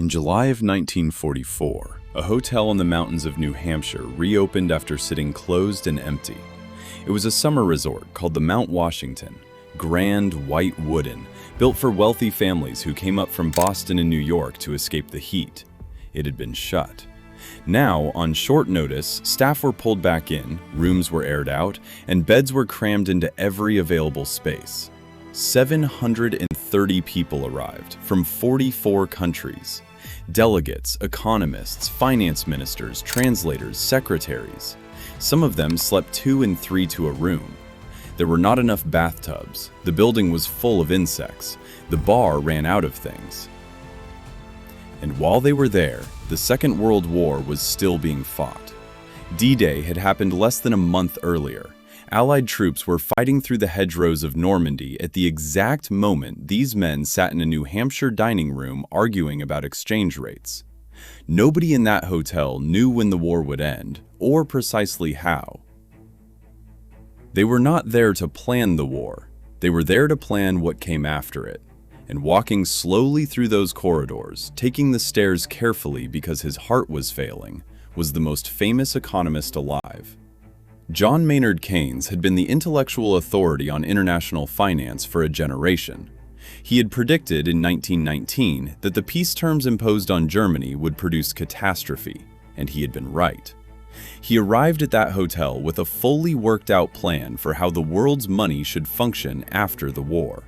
In July of 1944, a hotel in the mountains of New Hampshire reopened after sitting closed and empty. It was a summer resort called the Mount Washington, grand, white wooden, built for wealthy families who came up from Boston and New York to escape the heat. It had been shut. Now, on short notice, staff were pulled back in, rooms were aired out, and beds were crammed into every available space. 730 people arrived from 44 countries. Delegates, economists, finance ministers, translators, secretaries. Some of them slept 2 and 3 to a room. There were not enough bathtubs. The building was full of insects. The bar ran out of things. And while they were there, the Second World War was still being fought. D-Day had happened less than a month earlier. Allied troops were fighting through the hedgerows of Normandy at the exact moment these men sat in a New Hampshire dining room arguing about exchange rates. Nobody in that hotel knew when the war would end, or precisely how. They were not there to plan the war. They were there to plan what came after it. And walking slowly through those corridors, taking the stairs carefully because his heart was failing, was the most famous economist alive. John Maynard Keynes had been the intellectual authority on international finance for a generation. He had predicted in 1919 that the peace terms imposed on Germany would produce catastrophe, and he had been right. He arrived at that hotel with a fully worked out plan for how the world's money should function after the war.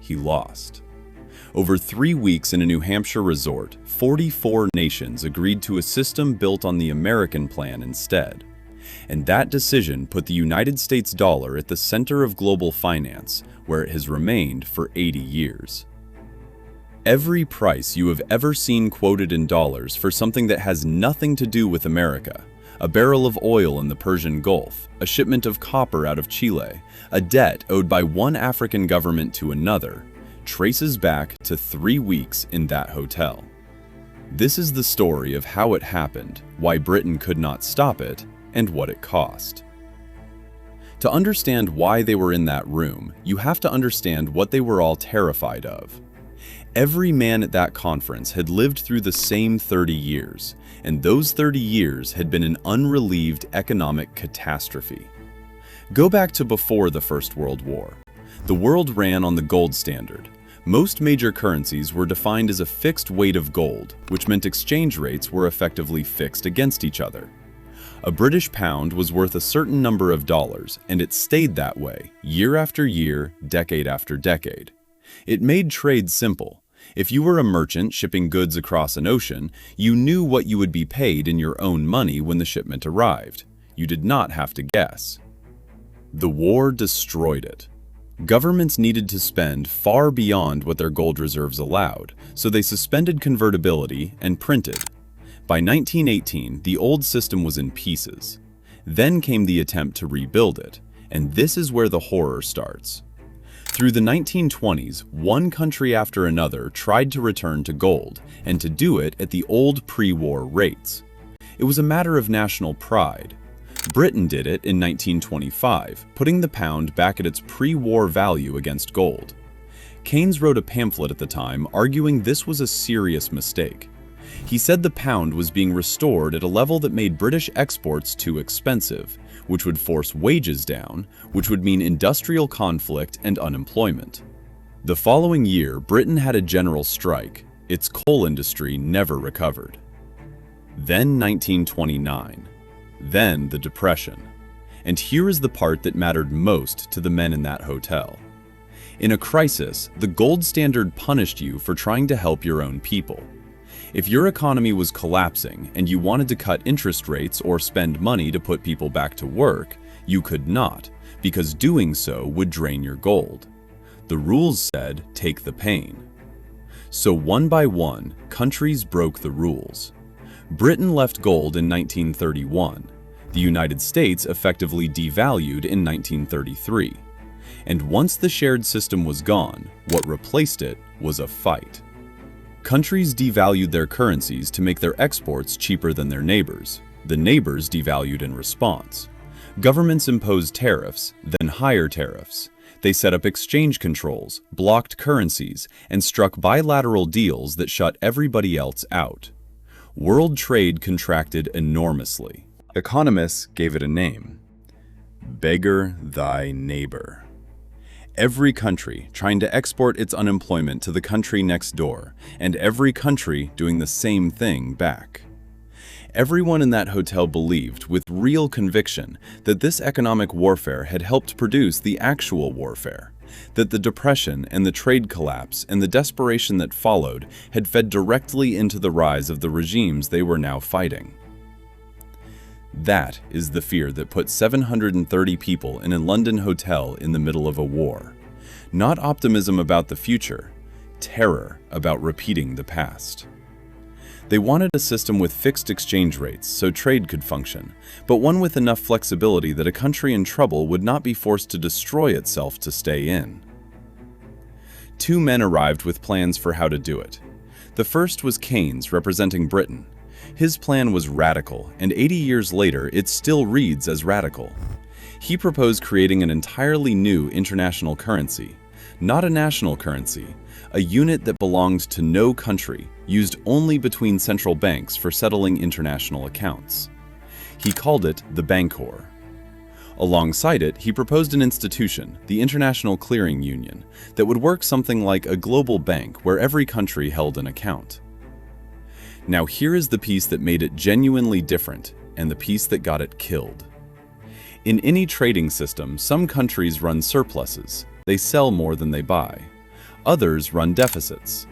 He lost. Over 3 weeks in a New Hampshire resort, 44 nations agreed to a system built on the American plan instead. And that decision put the United States dollar at the center of global finance, where it has remained for 80 years. Every price you have ever seen quoted in dollars for something that has nothing to do with America, a barrel of oil in the Persian Gulf, a shipment of copper out of Chile, a debt owed by one African government to another, traces back to 3 weeks in that hotel. This is the story of how it happened, why Britain could not stop it, and what it cost. To understand why they were in that room, you have to understand what they were all terrified of. Every man at that conference had lived through the same 30 years, and those 30 years had been an unrelieved economic catastrophe. Go back to before the First World War. The world ran on the gold standard. Most major currencies were defined as a fixed weight of gold, which meant exchange rates were effectively fixed against each other. A British pound was worth a certain number of dollars, and it stayed that way, year after year, decade after decade. It made trade simple. If you were a merchant shipping goods across an ocean, you knew what you would be paid in your own money when the shipment arrived. You did not have to guess. The war destroyed it. Governments needed to spend far beyond what their gold reserves allowed, so they suspended convertibility and printed. By 1918, the old system was in pieces. Then came the attempt to rebuild it, and this is where the horror starts. Through the 1920s, one country after another tried to return to gold, and to do it at the old pre-war rates. It was a matter of national pride. Britain did it in 1925, putting the pound back at its pre-war value against gold. Keynes wrote a pamphlet at the time arguing this was a serious mistake. He said the pound was being restored at a level that made British exports too expensive, which would force wages down, which would mean industrial conflict and unemployment. The following year, Britain had a general strike. Its coal industry never recovered. Then 1929. Then the Depression. And here is the part that mattered most to the men in that hotel. In a crisis, the gold standard punished you for trying to help your own people. If your economy was collapsing and you wanted to cut interest rates or spend money to put people back to work, you could not, because doing so would drain your gold. The rules said, take the pain. So one by one, countries broke the rules. Britain left gold in 1931. The United States effectively devalued in 1933. And once the shared system was gone, what replaced it was a fight. Countries devalued their currencies to make their exports cheaper than their neighbors. The neighbors devalued in response. Governments imposed tariffs, then higher tariffs. They set up exchange controls, blocked currencies, and struck bilateral deals that shut everybody else out. World trade contracted enormously. Economists gave it a name: beggar thy neighbor. Every country trying to export its unemployment to the country next door, and every country doing the same thing back. Everyone in that hotel believed with real conviction that this economic warfare had helped produce the actual warfare, that the depression and the trade collapse and the desperation that followed had fed directly into the rise of the regimes they were now fighting. That is the fear that put 730 people in a London hotel in the middle of a war. Not optimism about the future, terror about repeating the past. They wanted a system with fixed exchange rates so trade could function, but one with enough flexibility that a country in trouble would not be forced to destroy itself to stay in. Two men arrived with plans for how to do it. The first was Keynes, representing Britain. His plan was radical, and 80 years later it still reads as radical. He proposed creating an entirely new international currency, not a national currency, a unit that belonged to no country, used only between central banks for settling international accounts. He called it the bancor. Alongside it, he proposed an institution, the International Clearing Union, that would work something like a global bank where every country held an account. Now here is the piece that made it genuinely different, and the piece that got it killed. In any trading system, some countries run surpluses. They sell more than they buy. Others run deficits.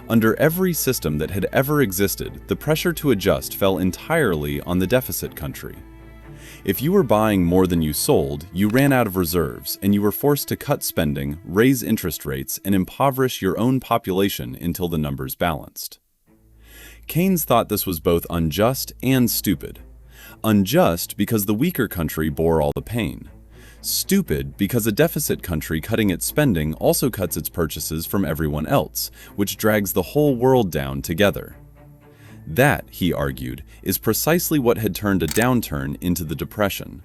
Under every system that had ever existed, the pressure to adjust fell entirely on the deficit country. If you were buying more than you sold, you ran out of reserves, and you were forced to cut spending, raise interest rates, and impoverish your own population until the numbers balanced. Keynes thought this was both unjust and stupid. Unjust because the weaker country bore all the pain. Stupid because a deficit country cutting its spending also cuts its purchases from everyone else, which drags the whole world down together. That, he argued, is precisely what had turned a downturn into the Depression.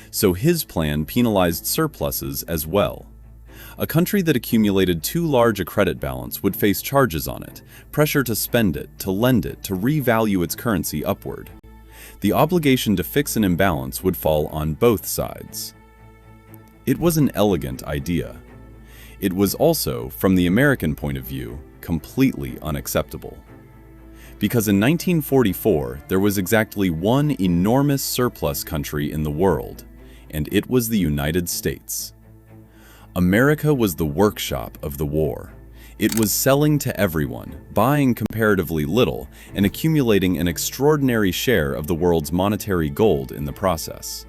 So his plan penalized surpluses as well. A country that accumulated too large a credit balance would face charges on it, pressure to spend it, to lend it, to revalue its currency upward. The obligation to fix an imbalance would fall on both sides. It was an elegant idea. It was also, from the American point of view, completely unacceptable. Because in 1944, there was exactly one enormous surplus country in the world, and it was the United States. America was the workshop of the war. It was selling to everyone, buying comparatively little, and accumulating an extraordinary share of the world's monetary gold in the process.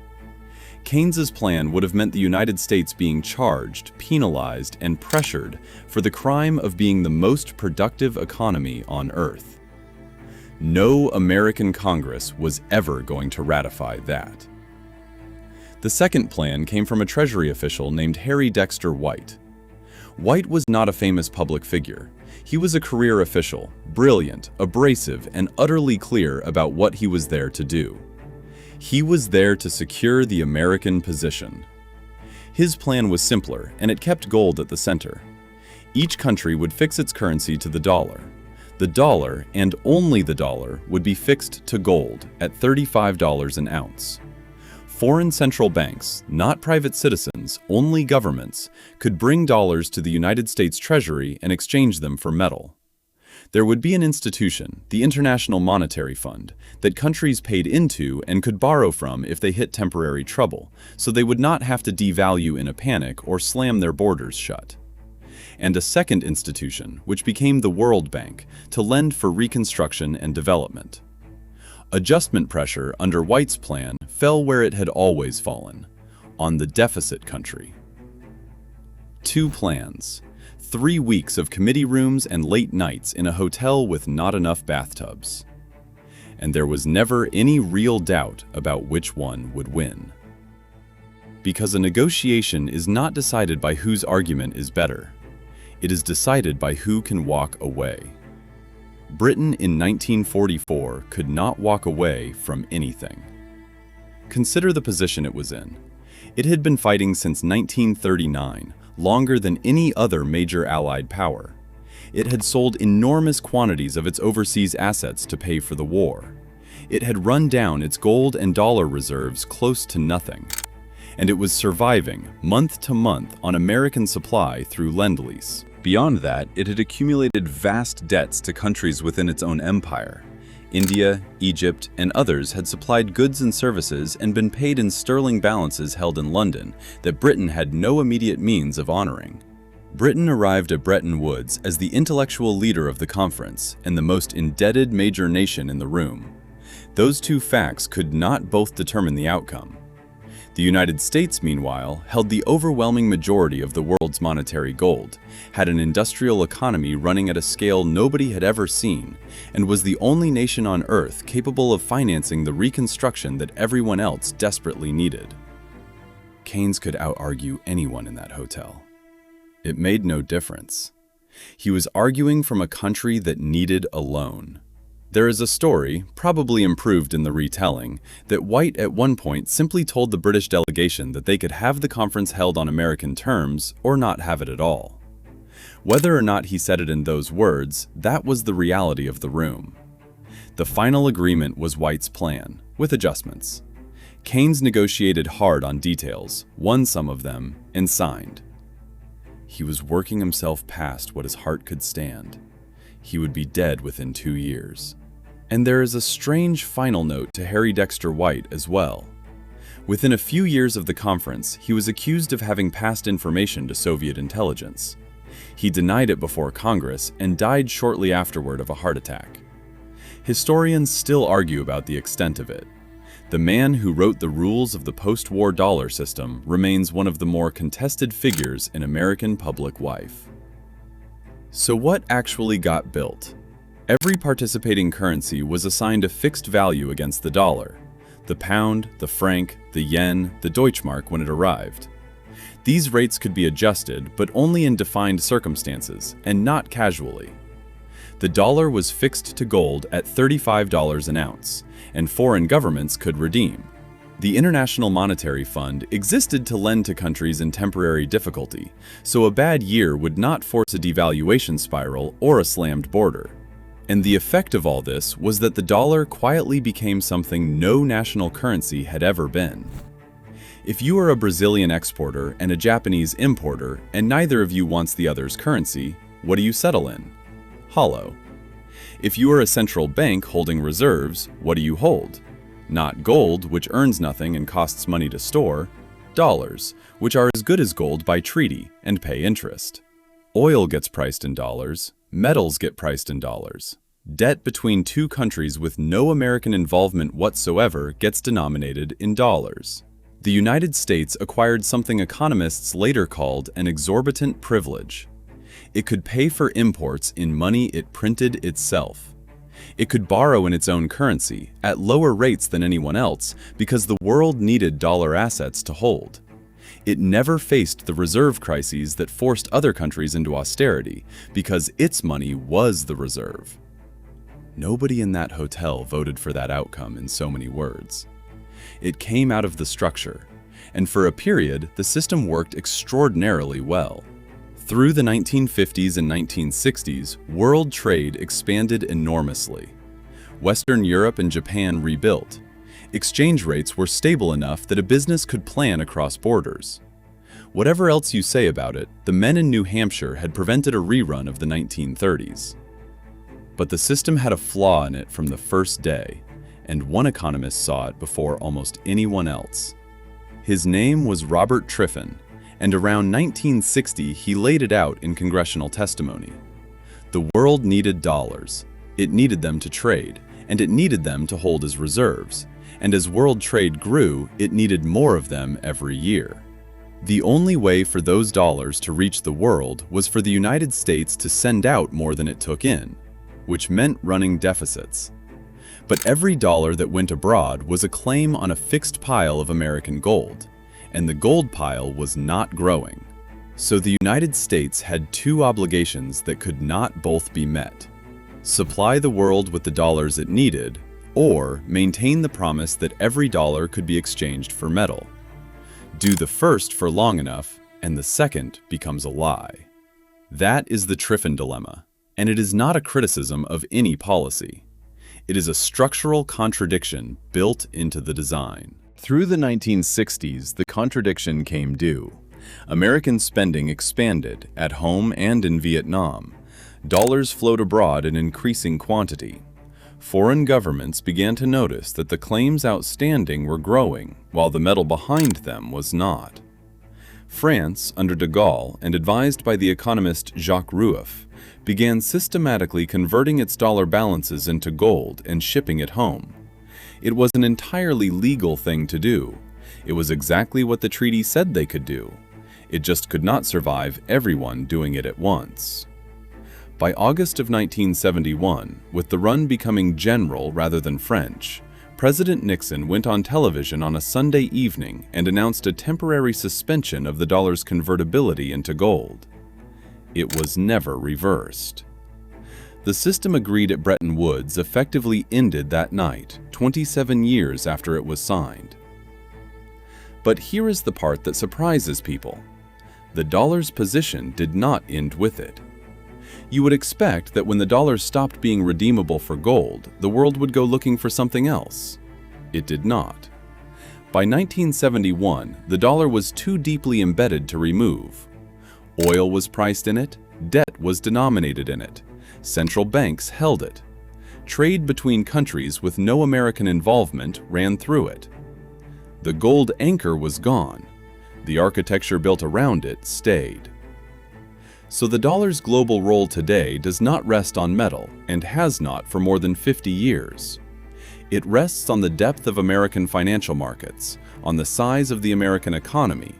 Keynes's plan would have meant the United States being charged, penalized, and pressured for the crime of being the most productive economy on Earth. No American Congress was ever going to ratify that. The second plan came from a Treasury official named Harry Dexter White. White was not a famous public figure. He was a career official, brilliant, abrasive, and utterly clear about what he was there to do. He was there to secure the American position. His plan was simpler, and it kept gold at the center. Each country would fix its currency to the dollar. The dollar, and only the dollar, would be fixed to gold at $35 an ounce. Foreign central banks, not private citizens, only governments, could bring dollars to the United States Treasury and exchange them for metal. There would be an institution, the International Monetary Fund, that countries paid into and could borrow from if they hit temporary trouble, so they would not have to devalue in a panic or slam their borders shut. And a second institution, which became the World Bank, to lend for reconstruction and development. Adjustment pressure under White's plan fell where it had always fallen, on the deficit country. Two plans. 3 weeks of committee rooms and late nights in a hotel with not enough bathtubs. And there was never any real doubt about which one would win. Because a negotiation is not decided by whose argument is better. It is decided by who can walk away. Britain in 1944 could not walk away from anything. Consider the position it was in. It had been fighting since 1939, longer than any other major Allied power. It had sold enormous quantities of its overseas assets to pay for the war. It had run down its gold and dollar reserves close to nothing. And it was surviving, month to month, on American supply through Lend-Lease. Beyond that, it had accumulated vast debts to countries within its own empire. India, Egypt, and others had supplied goods and services and been paid in sterling balances held in London that Britain had no immediate means of honoring. Britain arrived at Bretton Woods as the intellectual leader of the conference and the most indebted major nation in the room. Those two facts could not both determine the outcome. The United States, meanwhile, held the overwhelming majority of the world's monetary gold, had an industrial economy running at a scale nobody had ever seen, and was the only nation on Earth capable of financing the reconstruction that everyone else desperately needed. Keynes could out-argue anyone in that hotel. It made no difference. He was arguing from a country that needed a loan. There is a story, probably improved in the retelling, that White at one point simply told the British delegation that they could have the conference held on American terms or not have it at all. Whether or not he said it in those words, that was the reality of the room. The final agreement was White's plan, with adjustments. Keynes negotiated hard on details, won some of them, and signed. He was working himself past what his heart could stand. He would be dead within 2 years. And there is a strange final note to Harry Dexter White as well. Within a few years of the conference, he was accused of having passed information to Soviet intelligence. He denied it before Congress and died shortly afterward of a heart attack. Historians still argue about the extent of it. The man who wrote the rules of the post-war dollar system remains one of the more contested figures in American public life. So what actually got built? Every participating currency was assigned a fixed value against the dollar: the pound, the franc, the yen, the Deutschmark when it arrived. These rates could be adjusted, but only in defined circumstances, and not casually. The dollar was fixed to gold at $35 an ounce, and foreign governments could redeem. The International Monetary Fund existed to lend to countries in temporary difficulty, so a bad year would not force a devaluation spiral or a slammed border. And the effect of all this was that the dollar quietly became something no national currency had ever been. If you are a Brazilian exporter and a Japanese importer, and neither of you wants the other's currency, what do you settle in? Hollow. If you are a central bank holding reserves, what do you hold? Not gold, which earns nothing and costs money to store, dollars, which are as good as gold by treaty and pay interest. Oil gets priced in dollars, metals get priced in dollars. Debt between two countries with no American involvement whatsoever gets denominated in dollars. The United States acquired something economists later called an exorbitant privilege. It could pay for imports in money it printed itself. It could borrow in its own currency, at lower rates than anyone else, because the world needed dollar assets to hold. It never faced the reserve crises that forced other countries into austerity, because its money was the reserve. Nobody in that hotel voted for that outcome in so many words. It came out of the structure, and for a period, the system worked extraordinarily well. Through the 1950s and 1960s, world trade expanded enormously. Western Europe and Japan rebuilt. Exchange rates were stable enough that a business could plan across borders. Whatever else you say about it, the men in New Hampshire had prevented a rerun of the 1930s. But the system had a flaw in it from the first day, and one economist saw it before almost anyone else. His name was Robert Triffin, and around 1960 he laid it out in congressional testimony. The world needed dollars. It needed them to trade, and it needed them to hold as reserves. And as world trade grew, it needed more of them every year. The only way for those dollars to reach the world was for the United States to send out more than it took in, which meant running deficits. But every dollar that went abroad was a claim on a fixed pile of American gold, and the gold pile was not growing. So the United States had two obligations that could not both be met: supply the world with the dollars it needed, or maintain the promise that every dollar could be exchanged for metal. Do the first for long enough, and the second becomes a lie. That is the Triffin dilemma, and it is not a criticism of any policy. It is a structural contradiction built into the design. Through the 1960s, the contradiction came due. American spending expanded, at home and in Vietnam. Dollars flowed abroad in increasing quantity. Foreign governments began to notice that the claims outstanding were growing, while the metal behind them was not. France, under de Gaulle and advised by the economist Jacques Rueff, began systematically converting its dollar balances into gold and shipping it home. It was an entirely legal thing to do. It was exactly what the treaty said they could do. It just could not survive everyone doing it at once. By August of 1971, with the run becoming general rather than French, President Nixon went on television on a Sunday evening and announced a temporary suspension of the dollar's convertibility into gold. It was never reversed. The system agreed at Bretton Woods effectively ended that night, 27 years after it was signed. But here is the part that surprises people. The dollar's position did not end with it. You would expect that when the dollar stopped being redeemable for gold, the world would go looking for something else. It did not. By 1971, the dollar was too deeply embedded to remove. Oil was priced in it, debt was denominated in it, central banks held it. Trade between countries with no American involvement ran through it. The gold anchor was gone. The architecture built around it stayed. So the dollar's global role today does not rest on metal and has not for more than 50 years. It rests on the depth of American financial markets, on the size of the American economy,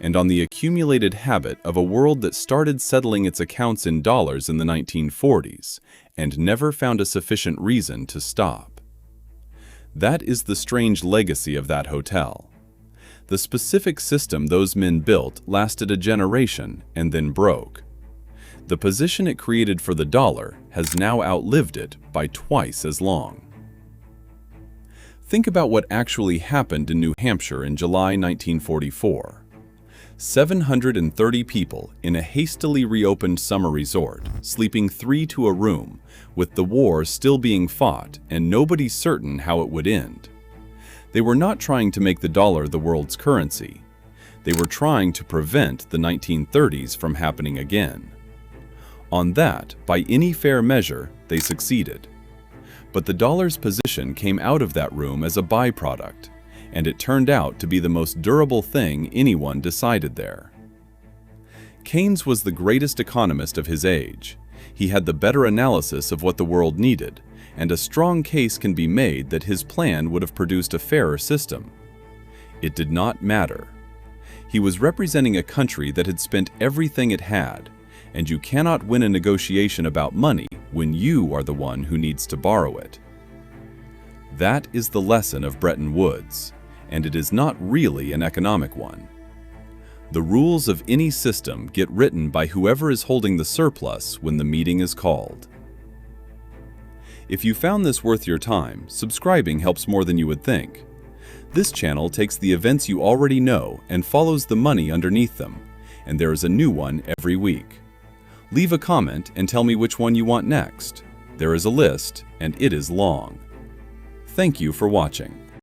and on the accumulated habit of a world that started settling its accounts in dollars in the 1940s and never found a sufficient reason to stop. That is the strange legacy of that hotel. The specific system those men built lasted a generation and then broke. The position it created for the dollar has now outlived it by twice as long. Think about what actually happened in New Hampshire in July 1944. 730 people in a hastily reopened summer resort, sleeping 3 to a room, with the war still being fought and nobody certain how it would end. They were not trying to make the dollar the world's currency. They were trying to prevent the 1930s from happening again. On that, by any fair measure, they succeeded. But the dollar's position came out of that room as a byproduct, and it turned out to be the most durable thing anyone decided there. Keynes was the greatest economist of his age. He had the better analysis of what the world needed, and a strong case can be made that his plan would have produced a fairer system. It did not matter. He was representing a country that had spent everything it had, and you cannot win a negotiation about money when you are the one who needs to borrow it. That is the lesson of Bretton Woods, and it is not really an economic one. The rules of any system get written by whoever is holding the surplus when the meeting is called. If you found this worth your time, subscribing helps more than you would think. This channel takes the events you already know and follows the money underneath them, and there is a new one every week. Leave a comment and tell me which one you want next. There is a list, and it is long. Thank you for watching.